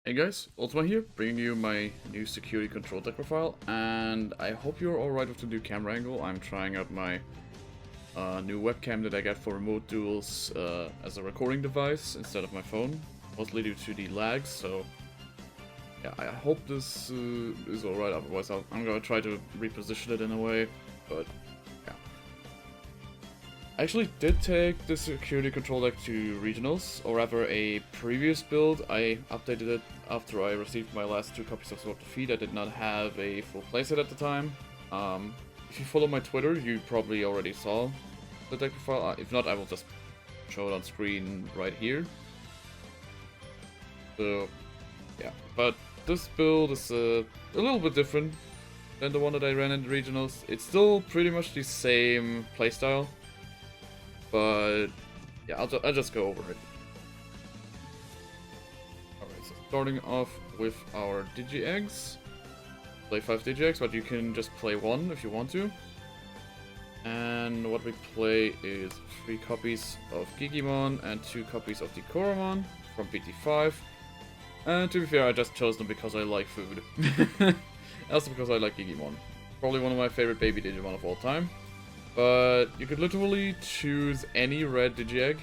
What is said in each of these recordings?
Hey guys, Ultima here, bringing you my new security control deck profile, and I hope you're alright with the new camera angle. I'm trying out my new webcam that I got for remote duels as a recording device instead of my phone, mostly due to the lags, so yeah, I hope this is alright, otherwise I'm gonna try to reposition it in a way, but yeah. I actually did take the security control deck to regionals, or rather a previous build. I updated it after I received my last 2 copies of Sword of Defeat. I did not have a full playset at the time. If you follow my Twitter, you probably already saw the deck profile. If not, I will just show it on screen right here. So, yeah. But this build is a little bit different than the one that I ran in the regionals. It's still pretty much the same playstyle. But yeah, I'll just go over it. Alright, so starting off with our Digi-Eggs. Play 5 Digi-Eggs, but you can just play 1 if you want to. And what we play is 3 copies of Digimon and 2 copies of the Koromon from BT5. And to be fair, I just chose them because I like food. Also because I like Digimon. Probably one of my favorite baby Digimon of all time. But you could literally choose any red Digi-Egg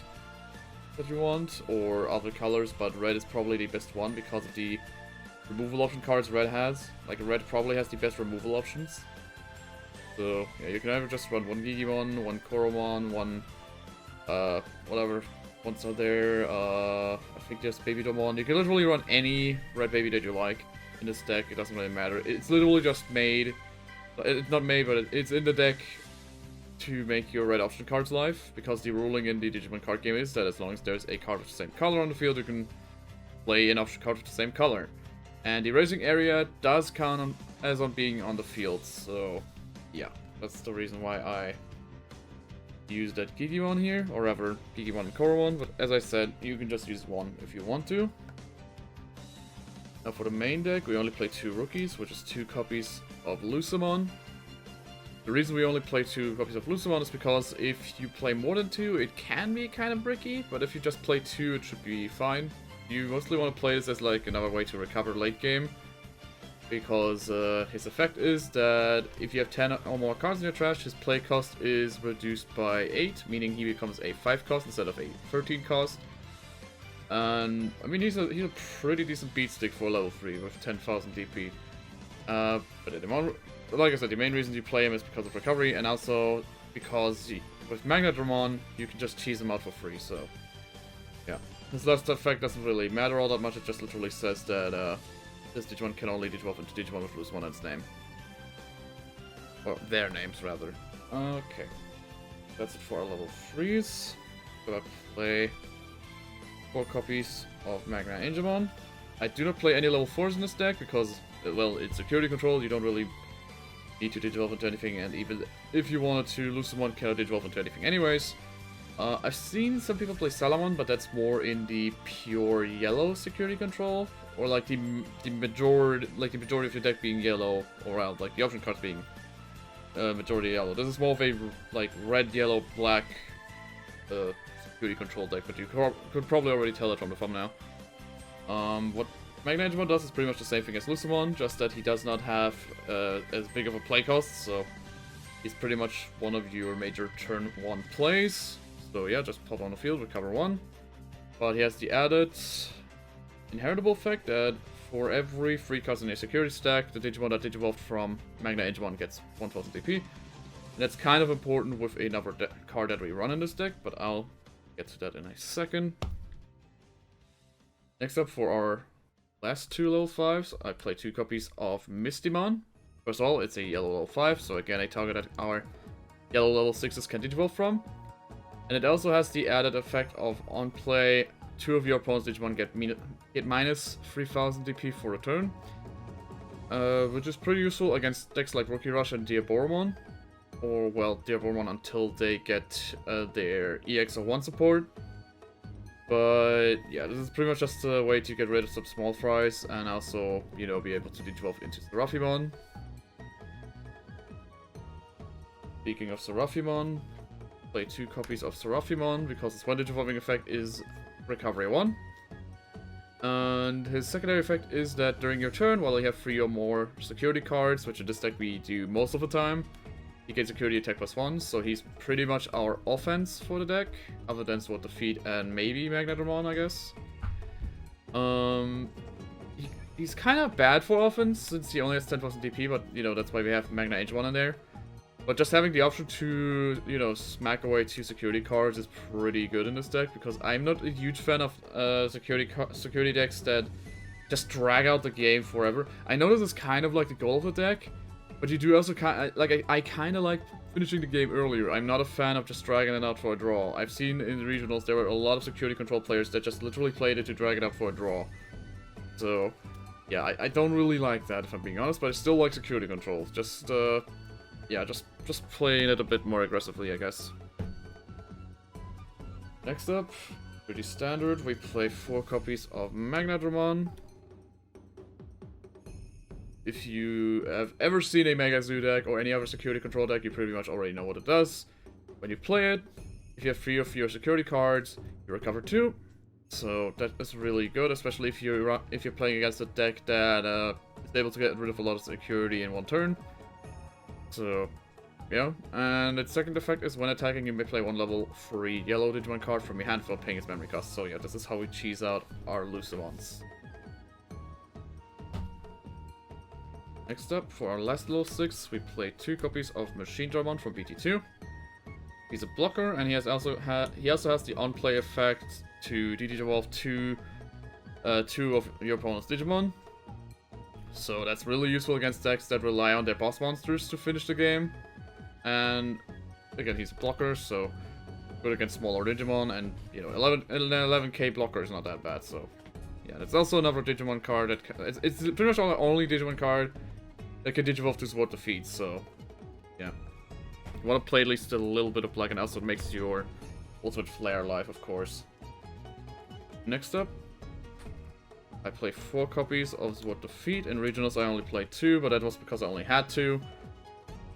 that you want, or other colors, but red is probably the best one because of the removal option cards red has. Like, red probably has the best removal options. So, yeah, you can either just run 1 Digimon, 1 Koromon, 1, whatever ones are there, I think there's Baby Domon. You can literally run any red baby that you like in this deck, it doesn't really matter. It's literally just made, it's not made, but it's in the deck to make your red option cards live, because the ruling in the Digimon card game is that as long as there's a card with the same color on the field, you can play an option card with the same color. And the erasing area does count as on being on the field, so yeah, that's the reason why I use that Digimon here, or rather Digimon and Koromon, but as I said, you can just use 1 if you want to. Now for the main deck, we only play 2 rookies, which is 2 copies of Lucemon. The reason we only play 2 copies of Lucemon is because if you play more than 2, it can be kind of bricky, but if you just play 2, it should be fine. You mostly want to play this as like another way to recover late game, because his effect is that if you have 10 or more cards in your trash, his play cost is reduced by 8, meaning he becomes a 5 cost instead of a 13 cost. And I mean, he's a pretty decent beatstick for level 3 with 10,000 DP. But like I said, the main reason you play him is because of recovery, and also because with Magnadramon, you can just cheese him out for free, so yeah. His last effect doesn't really matter all that much, it just literally says that this Digimon can only Digivolve into Digimon with Lucemon in its name. Or their names, rather. Okay. That's it for our level 3s. Gonna play 4 copies of Magna Angemon. I do not play any level 4s in this deck because, well, it's security control, you don't really need to Digivolve into anything, and even if you wanted to, Lucemon cannot Digivolve into anything anyways. I've seen some people play Salamon, but that's more in the pure yellow security control, or like the majority of your deck being yellow, or like the option cards being majority yellow. This is more of a like red, yellow, black security control deck, but you could probably already tell it from the thumbnail. What Magna Digimon does is pretty much the same thing as Lucemon, just that he does not have as big of a play cost, so he's pretty much one of your major turn 1 plays. So yeah, just pop on the field, recover 1. But he has the added inheritable effect that for every 3 cards in a security stack, the Digimon that Digivolved from Magna Digimon gets 1000 DP. And that's kind of important with another card that we run in this deck, but I'll get to that in a second. Next up, for our last 2 level 5s, I play 2 copies of Mistymon. First of all, it's a yellow level 5, so again a target that our yellow level 6s can Digivolve from. And it also has the added effect of, on play, 2 of your opponent's Digimon get minus 3000 DP for a turn. Which is pretty useful against decks like Rookie Rush and Diaboromon. Or, well, Diaboromon until they get their EX01 support. But yeah, this is pretty much just a way to get rid of some small fries and also, you know, be able to Digivolve into Seraphimon. Speaking of Seraphimon, play 2 copies of Seraphimon because its one Digivolving effect is Recovery 1. And his secondary effect is that during your turn, while you have 3 or more security cards, which in this deck we do most of the time, he gains security attack +1, so he's pretty much our offense for the deck, other than Sword Defeat and maybe Magnetramon, I guess. He's kind of bad for offense, since he only has 10,000 DP, but, you know, that's why we have Magna H1 in there. But just having the option to, you know, smack away 2 security cards is pretty good in this deck, because I'm not a huge fan of security decks that just drag out the game forever. I know this is kind of like the goal of the deck, but you do also I kind of like finishing the game earlier. I'm not a fan of just dragging it out for a draw. I've seen in the regionals there were a lot of security control players that just literally played it to drag it out for a draw. So, yeah, I don't really like that, if I'm being honest, but I still like security control. Just, yeah, just playing it a bit more aggressively, I guess. Next up, pretty standard, we play 4 copies of Magnetramon. If you have ever seen a Mega Zoo deck or any other security control deck, you pretty much already know what it does. When you play it, if you have 3 of your security cards, you recover 2. So that is really good, especially if you're playing against a deck that is able to get rid of a lot of security in one turn. So, yeah. And its second effect is when attacking, you may play 1 level 3 yellow Digimon card from your hand without paying its memory cost. So yeah, this is how we cheese out our Lucimons. Next up, for our last level 6, we play 2 copies of Machine Dramon from BT2. He's a blocker, and he also has the on-play effect to Digivolve 2 of your opponent's Digimon. So that's really useful against decks that rely on their boss monsters to finish the game. And again, he's a blocker, so good against smaller Digimon, and you know, 11k blocker is not that bad. So yeah, that's also another Digimon card that it's pretty much the only Digimon card that can Digivolve to Sword Defeat. So yeah, you want to play at least a little bit of black, and also it makes your Ultimate Flare live, of course. Next up, I play 4 copies of Sword Defeat. In regionals I only played 2, but that was because I only had 2.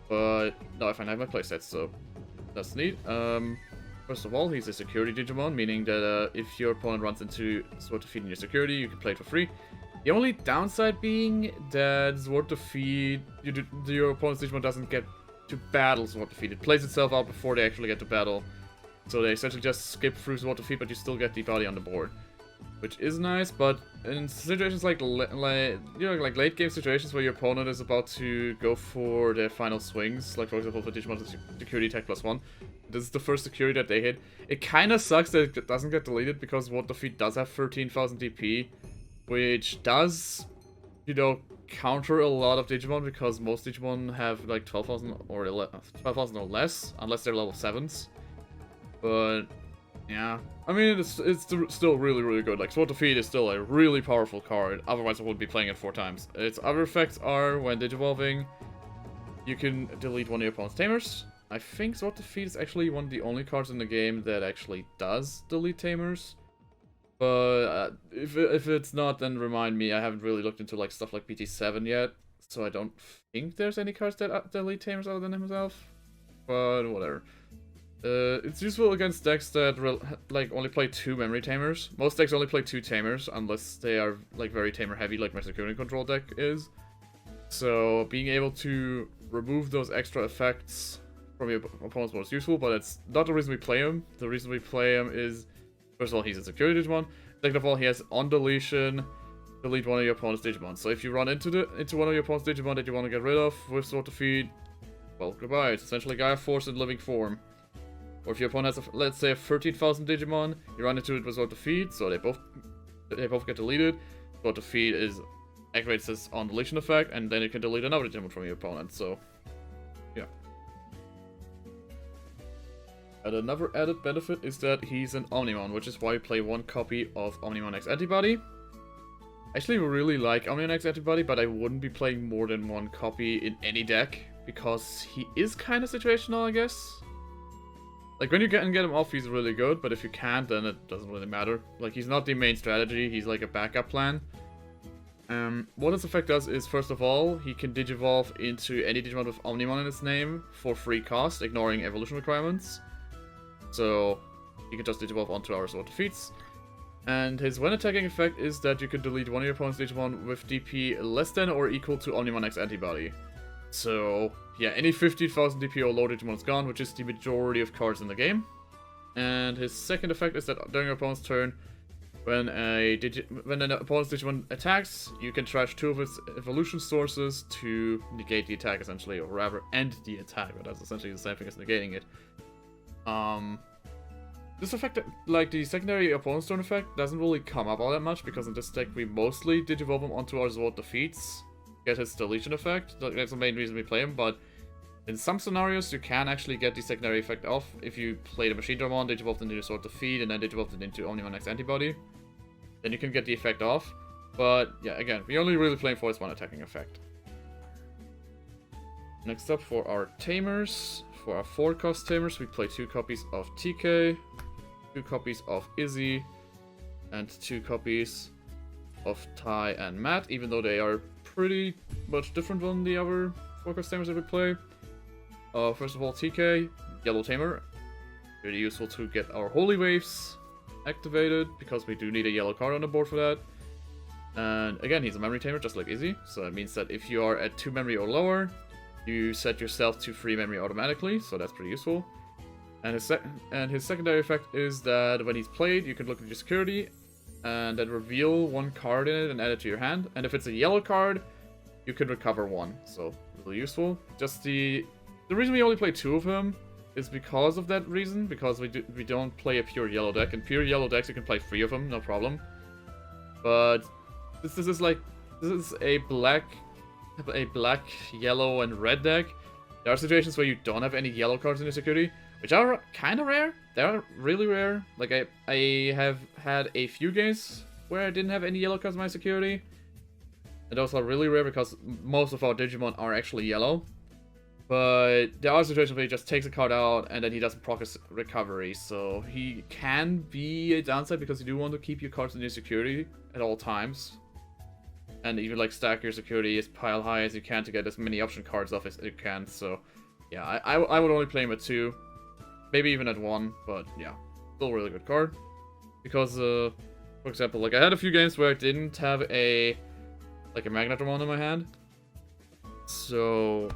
But now I finally have my playsets, so that's neat. First of all, he's a security Digimon, meaning that if your opponent runs into Sword Defeat in your security, you can play it for free. The only downside being that Sword Defeat, your opponent's Digimon doesn't get to battle Sword Defeat. It plays itself out before they actually get to battle. So they essentially just skip through Sword Defeat, but you still get the body on the board, which is nice. But in situations like late game situations where your opponent is about to go for their final swings, like for example for Digimon's security attack +1, this is the first security that they hit. It kind of sucks that it doesn't get deleted, because Sword Defeat does have 13,000 DP, which does, you know, counter a lot of Digimon, because most Digimon have like 12,000 or 12,000 or less, unless they're level 7s. But yeah, I mean, it's still really, really good. Like, Sword Defeat is still a really powerful card, otherwise I wouldn't be playing it 4 times. Its other effects are, when Digivolving, you can delete one of your opponent's Tamers. I think Sword Defeat is actually one of the only cards in the game that actually does delete Tamers. But if it's not, then remind me. I haven't really looked into like stuff like BT7 yet, so I don't think there's any cards that delete Tamers other than himself. But whatever. It's useful against decks that only play 2 memory Tamers. Most decks only play 2 Tamers, unless they are like very Tamer heavy, like my security control deck is. So being able to remove those extra effects from your opponent's board is useful, but it's not the reason we play him. The reason we play him is, first of all, he's a security Digimon. Second of all, he has on deletion, delete one of your opponent's Digimon. So if you run into one of your opponent's Digimon that you want to get rid of with Sword Defeat, well, goodbye. It's essentially Gaia Force in living form. Or if your opponent has, let's say, a 13,000 Digimon, you run into it with Sword Defeat, so they both get deleted. Sword Defeat activates this on deletion effect, and then you can delete another Digimon from your opponent. So, yeah. And another added benefit is that he's an Omnimon, which is why we play 1 copy of Omnimon X Antibody. Actually, we really like Omnimon X Antibody, but I wouldn't be playing more than 1 copy in any deck, because he is kind of situational, I guess. Like, when you can get him off, he's really good, but if you can't, then it doesn't really matter. Like, he's not the main strategy, he's like a backup plan. What his effect does is, first of all, he can Digivolve into any Digimon with Omnimon in its name for free cost, ignoring evolution requirements. So, he can just Digivolve onto our Sword Defeats. And his when attacking effect is that you can delete one of your opponent's Digimon with DP less than or equal to Omnimon X antibody. So, yeah, any 15,000 DP or low Digimon is gone, which is the majority of cards in the game. And his second effect is that during your opponent's turn, when an opponent's Digimon attacks, you can trash 2 of its evolution sources to negate the attack, essentially, or rather, end the attack, but that's essentially the same thing as negating it. This effect, like the secondary opponent's turn effect, doesn't really come up all that much, because in this deck we mostly Digivolve him onto our Zword Defeats, get his deletion effect. That's the main reason we play him, but in some scenarios you can actually get the secondary effect off if you play the Machine Dramon, Digivolve into Zword Defeat, and then Digivolve it into Omnimon X Antibody. Then you can get the effect off, but yeah, again, we only really play him for his one attacking effect. Next up, for our Tamers, for our 4-cost Tamers, we play 2 copies of TK, 2 copies of Izzy, and 2 copies of Ty and Matt, even though they are pretty much different than the other 4-cost Tamers that we play. First of all, TK, Yellow Tamer, really useful to get our Holy Waves activated, because we do need a yellow card on the board for that. And again, he's a memory tamer, just like Izzy, so that means that if you are at 2 memory or lower, you set yourself to 3 memory automatically, so that's pretty useful. And his secondary effect is that when he's played, you can look at your security, and then reveal 1 card in it and add it to your hand. And if it's a yellow card, you can recover 1, so really useful. Just the reason we only play 2 of him is because of that reason, because we don't play a pure yellow deck. In pure yellow decks, you can play 3 of them, no problem. But this is a black, yellow, and red deck. There are situations where you don't have any yellow cards in your security, which are kind of rare. They are really rare. Like I have had a few games where I didn't have any yellow cards in my security, and those are really rare because most of our Digimon are actually yellow. But there are situations where he just takes a card out and then he doesn't proc his recovery, so he can be a downside because you do want to keep your cards in your security at all times. And even like stack your security as pile high as you can to get as many option cards off as you can, so yeah, I would only play him at 2, maybe even at 1, but yeah, still a really good card. Because, for example, like I had a few games where I didn't have a Magnetramon in my hand, so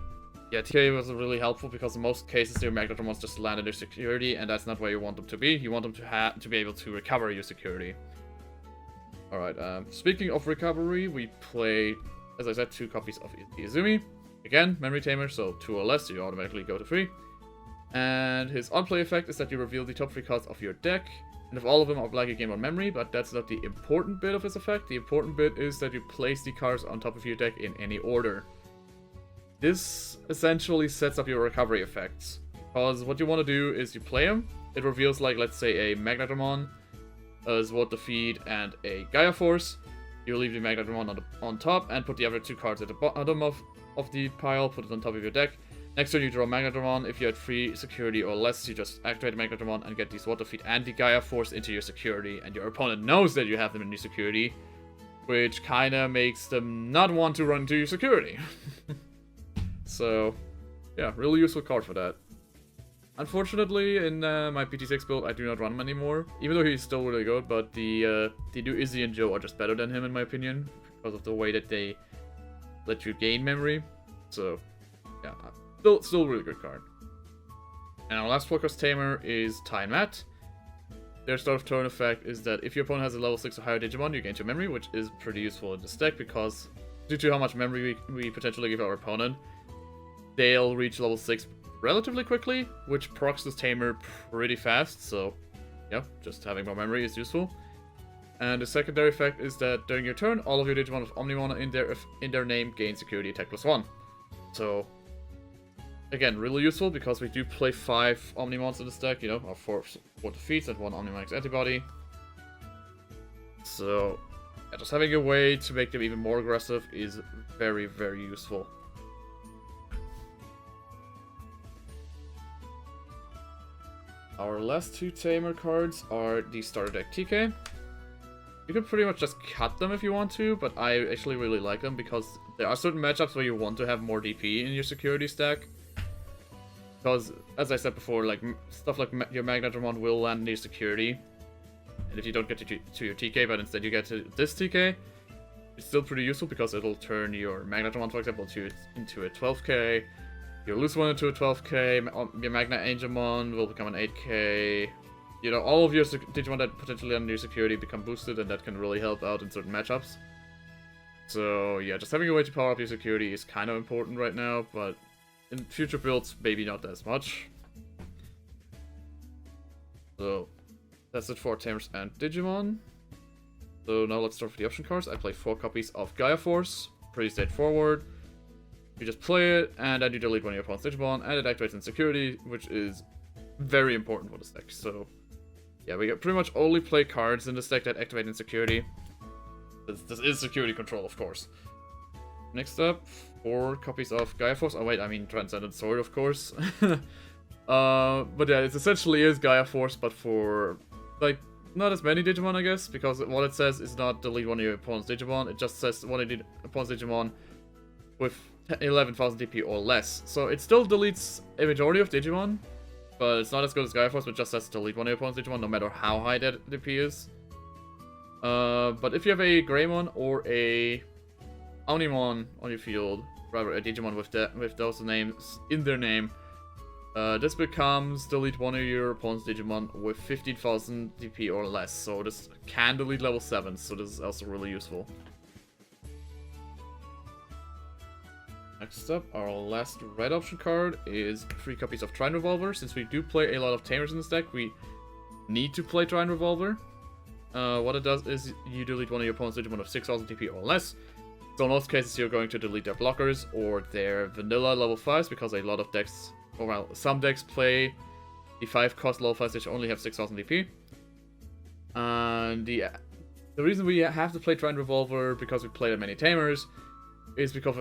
yeah, TK was really helpful because in most cases your Magnetramons just land in their security, and that's not where you want them to be. You want them to be able to recover your security. Alright, speaking of recovery, we play, as I said, 2 copies of Izumi. Again, memory tamer, so 2 or less, so you automatically go to 3. And his on-play effect is that you reveal the top 3 cards of your deck, and if all of them are black, you gain 1 memory, but that's not the important bit of his effect. The important bit is that you place the cards on top of your deck in any order. This essentially sets up your recovery effects, because what you want to do is you play them, it reveals, like, let's say a Magnetramon, a Zword Defeat, and a Gaia Force. You leave the Magnetramon on top and put the other 2 cards at the bottom of the pile, put it on top of your deck. Next turn you draw Magnetramon. If you had 3 security or less, you just activate Magnetramon and get the Zword Defeat and the Gaia Force into your security, and your opponent knows that you have them in your security, which kinda makes them not want to run to your security. So, yeah, really useful card for that. Unfortunately, in my BT6 build, I do not run him anymore, even though he's still really good, but the new Izzy and Joe are just better than him, in my opinion, because of the way that they let you gain memory. So, yeah, still a really good card. And our last focus tamer is Ty and Matt. Their start of turn effect is that if your opponent has a level 6 or higher Digimon, you gain 2 memory, which is pretty useful in this deck, because due to how much memory we potentially give our opponent, they'll reach level 6 relatively quickly, which procs this tamer pretty fast, so yeah, just having more memory is useful. And the secondary effect is that during your turn, all of your Digimon with Omnimon in their name gain security attack +1. So, again, really useful because we do play 5 Omnimons in this deck, you know, our 4 defeats and 1 Omnimon X antibody. So, yeah, just having a way to make them even more aggressive is very, very useful. Our last 2 tamer cards are the starter deck TK. You can pretty much just cut them if you want to, but I actually really like them because there are certain matchups where you want to have more DP in your security stack. Because, as I said before, like stuff like your Magnetramon will land in your security. And if you don't get to your TK, but instead you get to this TK, it's still pretty useful because it'll turn your Magnetomon, for example, into a 12k, your Lucemon into a 12k, your Magna Angemon will become an 8k. You know, all of your Digimon that potentially under your security become boosted, and that can really help out in certain matchups. So yeah, just having a way to power up your security is kind of important right now, but in future builds, maybe not as much. So that's it for Tamers and Digimon. So now let's start with the option cards. I play 4 copies of Gaia Force. Pretty straightforward. You just play it, and then you delete one of your opponent's Digimon, and it activates in security, which is very important for this deck. So yeah, we pretty much only play cards in this deck that activate in security. This is security control, of course. Next up, 4 copies of Gaia Force. Oh wait, I mean Transcendent Sword, of course. But yeah, it essentially is Gaia Force, but for, like, not as many Digimon, I guess, because what it says is not delete one of your opponent's Digimon, it just says one of your opponent's Digimon with 11,000 DP or less. So it still deletes a majority of Digimon, but it's not as good as Gaia Force, but just says delete one of your opponent's Digimon, no matter how high that DP is. But if you have a Greymon or a Omnimon on your field, rather a Digimon with those names in their name, this becomes delete one of your opponent's Digimon with 15,000 DP or less. So this can delete level 7, so this is also really useful. Next up, our last red option card is 3 copies of Trine Revolver. Since we do play a lot of Tamers in this deck, we need to play Trine Revolver. What it does is you delete one of your opponent's Digimon of 6,000 TP or less. So in most cases, you're going to delete their blockers or their vanilla level 5s, because a lot of decks, or well, some decks play the 5 cost level 5s which only have 6,000 DP. And the reason we have to play Trine Revolver, because we play that many Tamers, is because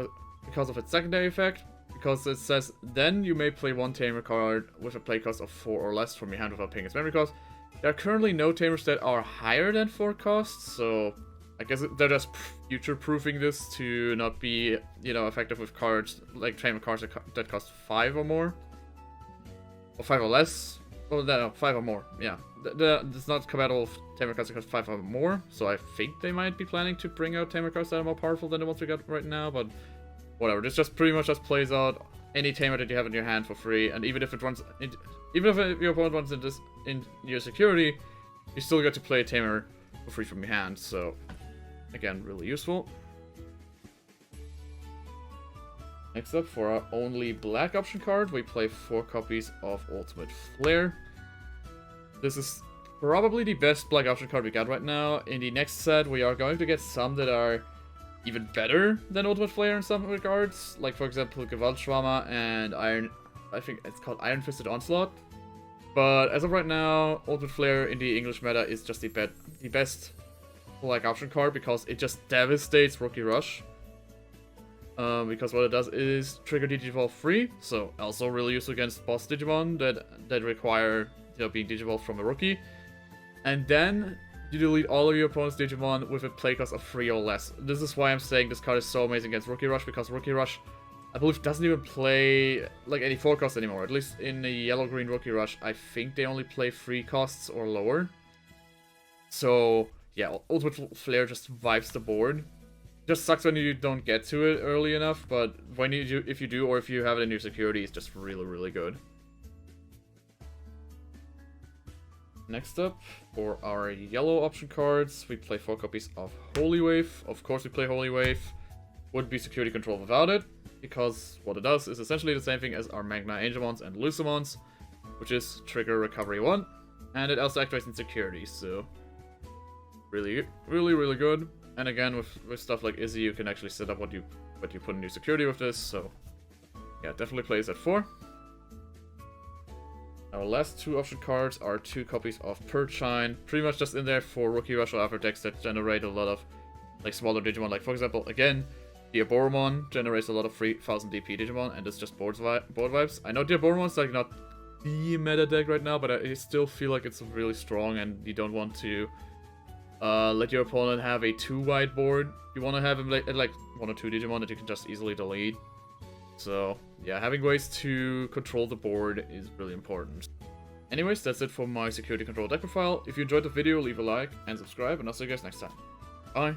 of its secondary effect. Because it says, then you may play 1 Tamer card with a play cost of 4 or less from your hand without paying its memory cost. There are currently no Tamers that are higher than 4 costs, so I guess they're just future-proofing this to not be, you know, effective with cards, like Tamer cards that cost 5 or more. Or 5 or less. Well, no, 5 or more, yeah. It's not compatible with Tamer cards that cost 5 or more, so I think they might be planning to bring out Tamer cards that are more powerful than the ones we got right now, but whatever. This just pretty much just plays out any Tamer that you have in your hand for free, and even if it runs, even if your opponent runs in your security, you still get to play a Tamer for free from your hand. So, again, really useful. Next up, for our only black option card, we play 4 copies of Ultimate Flare. This is probably the best black option card we got right now. In the next set, we are going to get some that are even better than Ultimate Flare in some regards, like for example Gewaltschwammer and I think it's called Iron Fisted Onslaught. But as of right now, Ultimate Flare in the English meta is just the best black option card, because it just devastates Rookie Rush. Because what it does is trigger Digivolve free, so also really useful against boss Digimon that require, you know, being Digivolved from a rookie. And then you delete all of your opponent's Digimon with a play cost of 3 or less. This is why I'm saying this card is so amazing against Rookie Rush, because Rookie Rush, I believe, doesn't even play like any 4 costs anymore. At least in the yellow-green Rookie Rush, I think they only play 3 costs or lower. So yeah, Ultimate Flare just vibes the board. Just sucks when you don't get to it early enough, but when you do, if you do, or if you have it in your security, it's just really, really good. Next up, for our yellow option cards, we play 4 copies of Holy Wave. Of course we play Holy Wave. Wouldn't be security control without it, because what it does is essentially the same thing as our Magna Angemons and Lucemons, which is trigger recovery 1, and it also activates in security, so really, really, really good. And again, with stuff like Izzy, you can actually set up what you put in your security with this, so yeah, definitely plays at 4. Our last 2 option cards are 2 copies of Perchine, pretty much just in there for Rookie Rush or Alpha decks that generate a lot of like smaller Digimon. Like for example, again, the Aboromon generates a lot of 3,000 DP Digimon, and it's just board vibes. I know the Aboromon's like not the meta deck right now, but I still feel like it's really strong, and you don't want to let your opponent have a too wide board. You want to have him at like 1 or 2 Digimon that you can just easily delete. So yeah, having ways to control the board is really important. Anyways, that's it for my security control deck profile. If you enjoyed the video, leave a like and subscribe, and I'll see you guys next time. Bye!